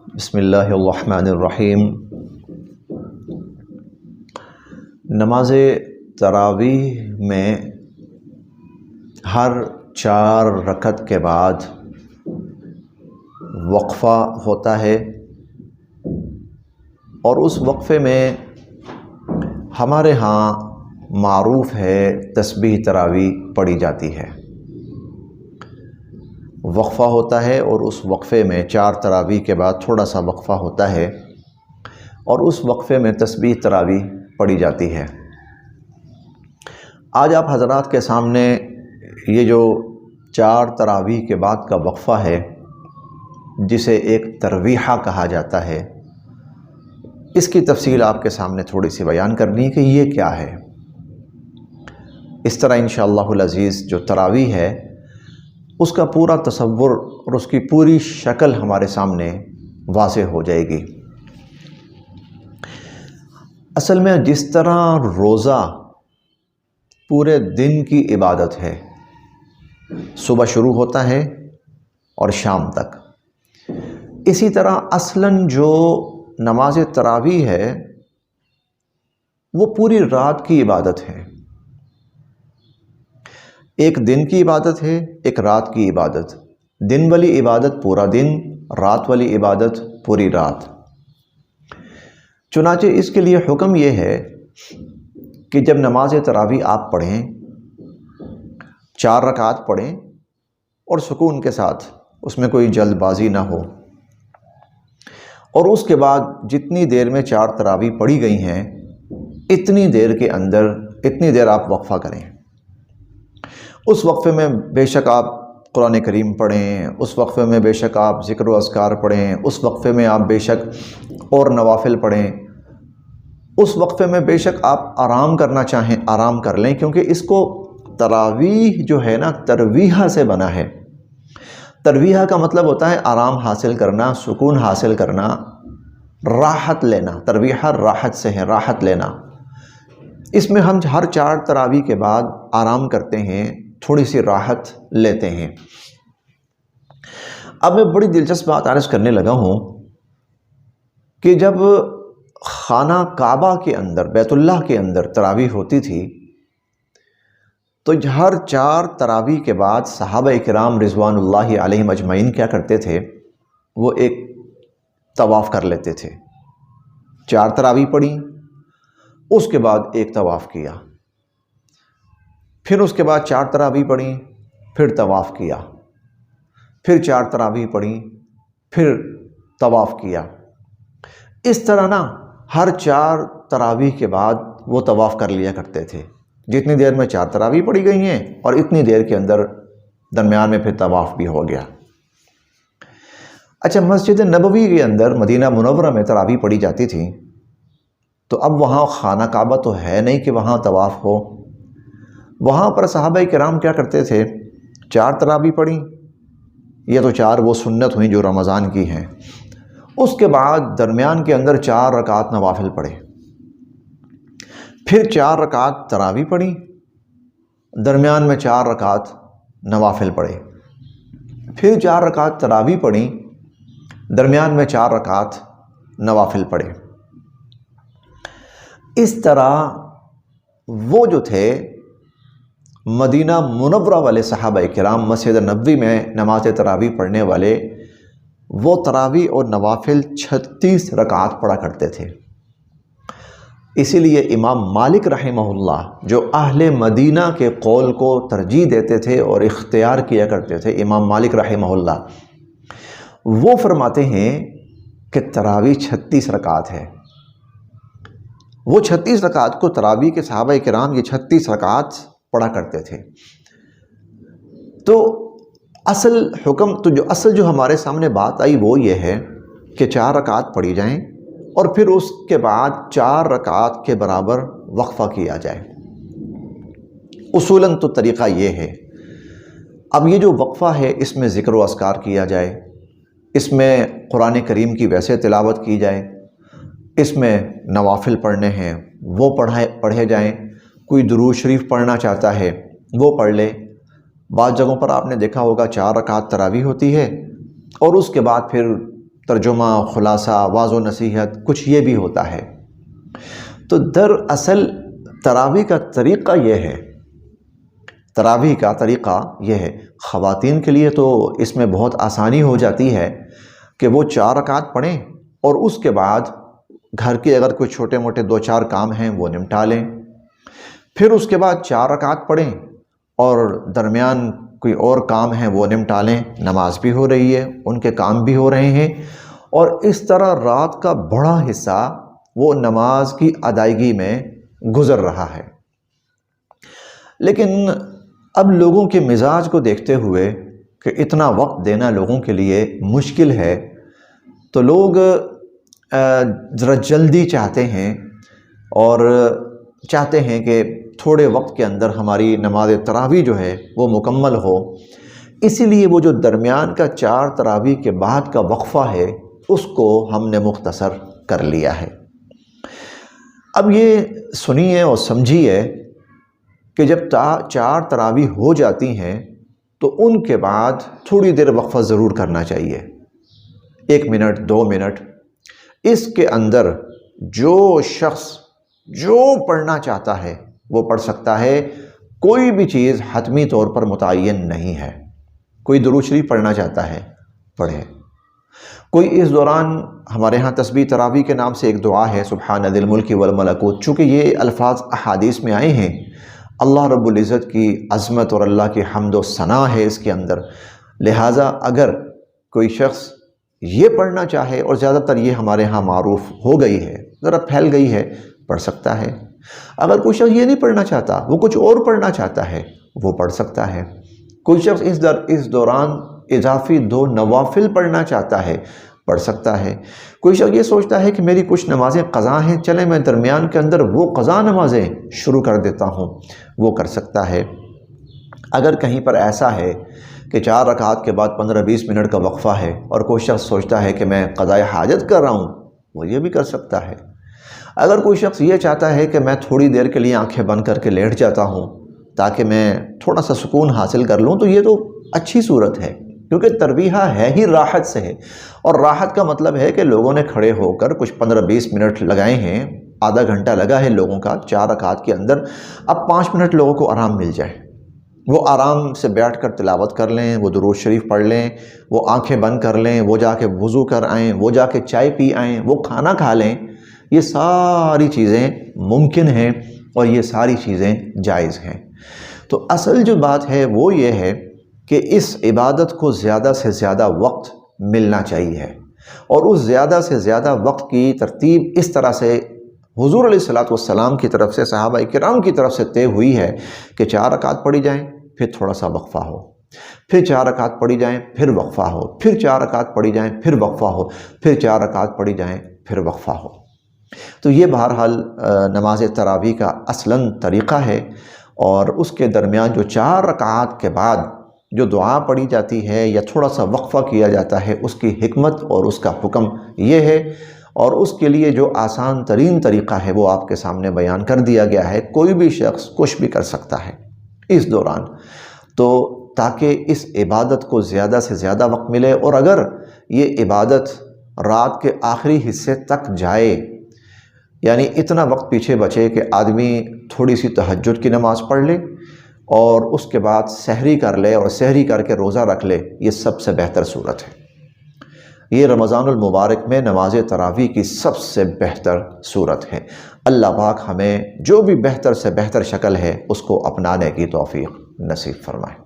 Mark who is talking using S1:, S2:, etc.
S1: بسم اللہ الرحمن الرحیم۔ نماز تراویح میں ہر 4 رکعت کے بعد وقفہ ہوتا ہے، اور اس وقفے میں ہمارے ہاں معروف ہے تسبیح تراویح پڑھی جاتی ہے۔ وقفہ ہوتا ہے اور اس وقفے میں 4 تراویح کے بعد تھوڑا سا وقفہ ہوتا ہے، اور اس وقفے میں تسبیح تراویح پڑھی جاتی ہے۔ آج آپ حضرات کے سامنے یہ جو 4 تراویح کے بعد کا وقفہ ہے، جسے ایک ترویحہ کہا جاتا ہے، اس کی تفصیل آپ کے سامنے تھوڑی سی بیان کرنی ہے کہ یہ کیا ہے۔ اس طرح انشاءاللہ العزیز جو تراویح ہے اس کا پورا تصور اور اس کی پوری شکل ہمارے سامنے واضح ہو جائے گی۔ اصل میں جس طرح روزہ پورے دن کی عبادت ہے، صبح شروع ہوتا ہے اور شام تک، اسی طرح اصلاً جو نماز تراویح ہے وہ پوری رات کی عبادت ہے۔ ایک دن کی عبادت ہے، ایک رات کی عبادت۔ دن والی عبادت پورا دن، رات والی عبادت پوری رات۔ چنانچہ اس کے لیے حکم یہ ہے کہ جب نماز تراویح آپ پڑھیں، 4 رکعات پڑھیں اور سکون کے ساتھ، اس میں کوئی جلد بازی نہ ہو، اور اس کے بعد جتنی دیر میں 4 تراویح پڑھی گئی ہیں اتنی دیر کے اندر اتنی دیر آپ وقفہ کریں۔ اس وقفے میں بے شک آپ قرآن کریم پڑھیں، اس وقفے میں بے شک آپ ذکر و اذکار پڑھیں، اس وقفے میں آپ بے شک اور نوافل پڑھیں، اس وقفے میں بے شک آپ آرام کرنا چاہیں آرام کر لیں، کیونکہ اس کو تراویح جو ہے نا ترویحہ سے بنا ہے۔ ترویحہ کا مطلب ہوتا ہے آرام حاصل کرنا، سکون حاصل کرنا، راحت لینا۔ ترویحہ راحت سے ہے، راحت لینا۔ اس میں ہم ہر 4 تراویح کے بعد آرام کرتے ہیں، تھوڑی سی راحت لیتے ہیں۔ اب میں بڑی دلچسپ بات عرض کرنے لگا ہوں کہ جب خانہ کعبہ کے اندر، بیت اللہ کے اندر تراویح ہوتی تھی تو ہر 4 تراویح کے بعد صحابہ کرام رضوان اللہ علیہم اجمعین کیا کرتے تھے، وہ ایک طواف کر لیتے تھے۔ 4 تراویح پڑھی، اس کے بعد ایک طواف کیا، پھر اس کے بعد 4 تراویح پڑھی، پھر طواف کیا، پھر 4 تراویح پڑھی، پھر طواف کیا۔ اس طرح نا ہر 4 تراویح کے بعد وہ طواف کر لیا کرتے تھے۔ جتنی دیر میں 4 تراویح پڑھی گئی ہیں اور اتنی دیر کے اندر درمیان میں پھر طواف بھی ہو گیا۔ اچھا، مسجد نبوی کے اندر مدینہ منورہ میں تراویح پڑھی جاتی تھی، تو اب وہاں خانہ کعبہ تو ہے نہیں کہ وہاں طواف ہو۔ وہاں پر صحابہ کرام کیا کرتے تھے، 4 تراویح پڑھی، یہ تو 4 وہ سنت ہوئیں جو رمضان کی ہیں، اس کے بعد درمیان کے اندر 4 رکعات نوافل پڑھے، پھر 4 رکعات تراویح پڑھی، درمیان میں 4 رکعات نوافل پڑھے، پھر 4 رکعات تراویح پڑھی، درمیان میں 4 رکعات نوافل پڑھے۔ اس طرح وہ جو تھے مدینہ منورہ والے صحابہ کرام، مسجد نبوی میں نماز تراویح پڑھنے والے، وہ تراویح اور نوافل 36 رکعات پڑھا کرتے تھے۔ اسی لیے امام مالک رحمہ اللہ جو اہل مدینہ کے قول کو ترجیح دیتے تھے اور اختیار کیا کرتے تھے، امام مالک رحمہ اللہ وہ فرماتے ہیں کہ تراویح 36 رکعات ہے۔ وہ 36 رکعات کو تراویح کے صحابہ کرام یہ 36 رکعات پڑھا کرتے تھے۔ تو اصل حکم تو جو ہمارے سامنے بات آئی وہ یہ ہے کہ 4 رکعات پڑھی جائیں اور پھر اس کے بعد 4 رکعات کے برابر وقفہ کیا جائے۔ اصولاً تو طریقہ یہ ہے۔ اب یہ جو وقفہ ہے اس میں ذکر و اذکار کیا جائے، اس میں قرآن کریم کی ویسے تلاوت کی جائے، اس میں نوافل پڑھنے ہیں وہ پڑھے جائیں، کوئی درود شریف پڑھنا چاہتا ہے وہ پڑھ لے۔ بعض جگہوں پر آپ نے دیکھا ہوگا 4 رکعات تراویح ہوتی ہے اور اس کے بعد پھر ترجمہ، خلاصہ، واضح و نصیحت، کچھ یہ بھی ہوتا ہے۔ تو دراصل تراویح کا طریقہ یہ ہے، تراویح کا طریقہ یہ ہے، خواتین کے لیے تو اس میں بہت آسانی ہو جاتی ہے کہ وہ 4 رکعت پڑھیں اور اس کے بعد گھر کے اگر کوئی چھوٹے موٹے 2-4 کام ہیں وہ نمٹا لیں، پھر اس کے بعد 4 رکعت پڑھیں اور درمیان کوئی اور کام ہیں وہ نمٹا لیں، نماز بھی ہو رہی ہے، ان کے کام بھی ہو رہے ہیں، اور اس طرح رات کا بڑا حصہ وہ نماز کی ادائیگی میں گزر رہا ہے۔ لیکن اب لوگوں کے مزاج کو دیکھتے ہوئے کہ اتنا وقت دینا لوگوں کے لیے مشکل ہے، تو لوگ ذرا جلدی چاہتے ہیں اور چاہتے ہیں کہ تھوڑے وقت کے اندر ہماری نماز تراویح جو ہے وہ مکمل ہو، اسی لیے وہ جو درمیان کا 4 تراویح کے بعد کا وقفہ ہے اس کو ہم نے مختصر کر لیا ہے۔ اب یہ سنیے اور سمجھیے کہ جب 4 تراویح ہو جاتی ہیں تو ان کے بعد تھوڑی دیر وقفہ ضرور کرنا چاہیے، 1 منٹ 2 منٹ۔ اس کے اندر جو شخص جو پڑھنا چاہتا ہے وہ پڑھ سکتا ہے، کوئی بھی چیز حتمی طور پر متعین نہیں ہے۔ کوئی درود شریف پڑھنا چاہتا ہے پڑھے، کوئی اس دوران ہمارے ہاں تسبیح تراویح کے نام سے ایک دعا ہے، سبحان ذی الملک والملکوت، چونکہ یہ الفاظ احادیث میں آئے ہیں، اللہ رب العزت کی عظمت اور اللہ کی حمد و ثنا ہے اس کے اندر، لہٰذا اگر کوئی شخص یہ پڑھنا چاہے، اور زیادہ تر یہ ہمارے ہاں معروف ہو گئی ہے، ذرا پھیل گئی ہے، پڑھ سکتا ہے۔ اگر کوئی شخص یہ نہیں پڑھنا چاہتا، وہ کچھ اور پڑھنا چاہتا ہے، وہ پڑھ سکتا ہے۔ کوئی شخص اس دوران اضافی 2 نوافل پڑھنا چاہتا ہے، پڑھ سکتا ہے۔ کوئی شخص یہ سوچتا ہے کہ میری کچھ نمازیں قضا ہیں، چلیں میں درمیان کے اندر وہ قضا نمازیں شروع کر دیتا ہوں، وہ کر سکتا ہے۔ اگر کہیں پر ایسا ہے کہ 4 رکعات کے بعد 15-20 منٹ کا وقفہ ہے اور کوئی شخص سوچتا ہے کہ میں قضاء حاجت کر رہا ہوں، وہ یہ بھی کر سکتا ہے۔ اگر کوئی شخص یہ چاہتا ہے کہ میں تھوڑی دیر کے لیے آنکھیں بند کر کے لیٹ جاتا ہوں تاکہ میں تھوڑا سا سکون حاصل کر لوں، تو یہ تو اچھی صورت ہے، کیونکہ ترویحہ ہے ہی راحت سے ہے، اور راحت کا مطلب ہے کہ لوگوں نے کھڑے ہو کر کچھ 15-20 منٹ لگائے ہیں، آدھا گھنٹہ لگا ہے لوگوں کا 4 رکعات کے اندر، اب 5 منٹ لوگوں کو آرام مل جائے، وہ آرام سے بیٹھ کر تلاوت کر لیں، وہ درود شریف پڑھ لیں، وہ آنکھیں بند کر لیں، وہ جا کے وضو کر آئیں، وہ جا کے چائے پی آئیں، وہ کھانا کھا لیں، یہ ساری چیزیں ممکن ہیں اور یہ ساری چیزیں جائز ہیں۔ تو اصل جو بات ہے وہ یہ ہے کہ اس عبادت کو زیادہ سے زیادہ وقت ملنا چاہیے، اور اس زیادہ سے زیادہ وقت کی ترتیب اس طرح سے حضور علیہ الصلوۃ والسلام کی طرف سے، صحابہ کرام کی طرف سے طے ہوئی ہے کہ 4 رکعت پڑھی جائیں، پھر تھوڑا سا وقفہ ہو، پھر 4 رکعت پڑھی جائیں، پھر وقفہ ہو، پھر 4 رکعت پڑھی جائیں، پھر وقفہ ہو، پھر 4 رکعت پڑھی جائیں، پھر وقفہ ہو۔ تو یہ بہرحال نماز تراویح کا اصلاً طریقہ ہے، اور اس کے درمیان جو 4 رکعات کے بعد جو دعا پڑھی جاتی ہے یا تھوڑا سا وقفہ کیا جاتا ہے، اس کی حکمت اور اس کا حکم یہ ہے، اور اس کے لیے جو آسان ترین طریقہ ہے وہ آپ کے سامنے بیان کر دیا گیا ہے۔ کوئی بھی شخص کچھ بھی کر سکتا ہے اس دوران، تو تاکہ اس عبادت کو زیادہ سے زیادہ وقت ملے، اور اگر یہ عبادت رات کے آخری حصے تک جائے، یعنی اتنا وقت پیچھے بچے کہ آدمی تھوڑی سی تہجد کی نماز پڑھ لے اور اس کے بعد سحری کر لے اور سحری کر کے روزہ رکھ لے، یہ سب سے بہتر صورت ہے۔ یہ رمضان المبارک میں نماز تراویح کی سب سے بہتر صورت ہے۔ اللہ پاک ہمیں جو بھی بہتر سے بہتر شکل ہے اس کو اپنانے کی توفیق نصیب فرمائے۔